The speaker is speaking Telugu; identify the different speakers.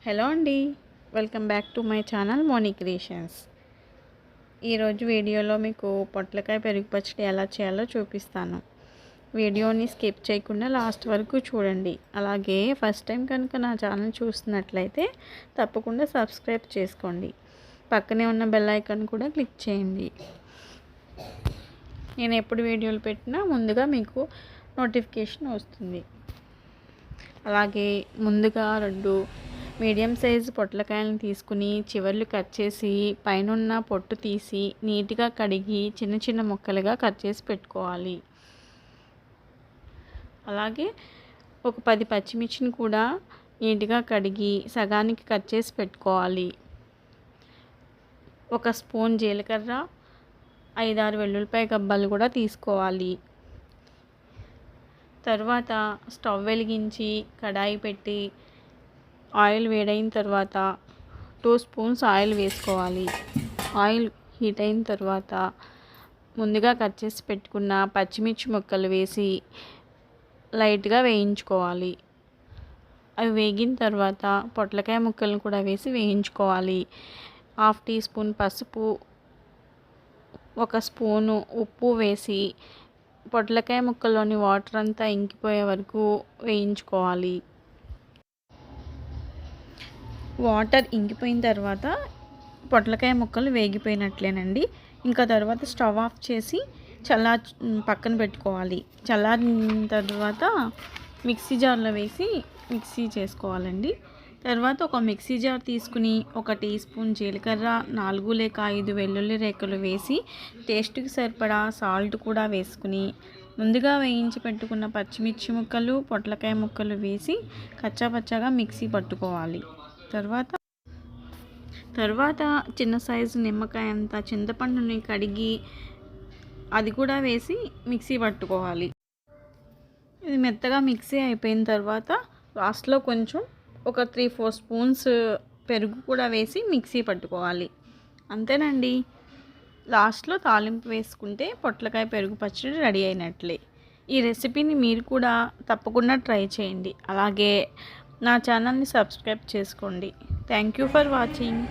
Speaker 1: హలో అండి, welcome back to my channel Moni creations. ఈరోజు వీడియోలో మీకు పొట్లకాయ పెరుగు పచ్చడి ఎలా చేయాలో చూపిస్తాను. వీడియోని స్కిప్ చేయకుండా లాస్ట్ వరకు చూడండి. అలాగే ఫస్ట్ టైం కనుక నా ఛానల్ చూస్తున్నట్లయితే తప్పకుండా సబ్స్క్రైబ్ చేసుకోండి. పక్కనే ఉన్న బెల్ ఐకాన్ కూడా క్లిక్ చేయండి. నేను ఎప్పుడు వీడియోలు పెట్టినా ముందుగా మీకు నోటిఫికేషన్ వస్తుంది. అలాగే ముందుగా 2 మీడియం సైజు పొట్లకాయలను తీసుకుని చివర్లు కట్ చేసి పైన పొట్టు తీసి నీట్గా కడిగి చిన్న చిన్న ముక్కలుగా కట్ చేసి పెట్టుకోవాలి. అలాగే ఒక 10 పచ్చిమిర్చిని కూడా నీట్గా కడిగి సగానికి కట్ చేసి పెట్టుకోవాలి. 1 స్పూన్ జీలకర్ర, 5-6 వెల్లుల్లిపాయ గబ్బాలు కూడా తీసుకోవాలి. తర్వాత స్టవ్ వెలిగించి కడాయి పెట్టి ఆయిల్ వేడైన తర్వాత 2 స్పూన్స్ ఆయిల్ వేసుకోవాలి. ఆయిల్ హీట్ అయిన తర్వాత ముందుగా కట్ చేసి పెట్టుకున్న పచ్చిమిర్చి ముక్కలు వేసి లైట్గా వేయించుకోవాలి. అవి వేగిన తర్వాత పొట్లకాయ ముక్కలను కూడా వేసి వేయించుకోవాలి. 1/2 టీ స్పూన్ పసుపు, 1 స్పూను ఉప్పు వేసి పొట్లకాయ ముక్కల్లోని వాటర్ అంతా ఇంకిపోయే వరకు వేయించుకోవాలి. వాటర్ ఇంకిపోయిన తర్వాత పొట్లకాయ ముక్కలు వేగిపోయినట్లేనండి. ఇంకా తర్వాత స్టవ్ ఆఫ్ చేసి పక్కన పెట్టుకోవాలి. చల్లారిన తర్వాత మిక్సీ జార్లో వేసి మిక్సీ చేసుకోవాలండి. తర్వాత ఒక మిక్సీ జార్ తీసుకుని 1 టీ స్పూన్ జీలకర్ర, 4 లేక 5 వెల్లుల్లి రేకులు వేసి టేస్ట్కి సరిపడా సాల్ట్ కూడా వేసుకుని ముందుగా వేయించి పెట్టుకున్న పచ్చిమిర్చి ముక్కలు, పొట్లకాయ ముక్కలు వేసి కచ్చాపచ్చాగా మిక్సీ పట్టుకోవాలి. తర్వాత చిన్న సైజు నిమ్మకాయ అంత చింతపండుని కడిగి అది కూడా వేసి మిక్సీ పట్టుకోవాలి. ఇది మెత్తగా మిక్సీ అయిపోయిన తర్వాత లాస్ట్లో కొంచెం ఒక 3-4 స్పూన్స్ పెరుగు కూడా వేసి మిక్సీ పట్టుకోవాలి. అంతేనండి, లాస్ట్లో తాలింపు వేసుకుంటే పొట్లకాయ పెరుగు పచ్చడి రెడీ అయినట్లే. ఈ రెసిపీని మీరు కూడా తప్పకుండా ట్రై చేయండి. అలాగే నా ఛానల్ని సబ్స్క్రైబ్ చేసుకోండి. Thank you for watching.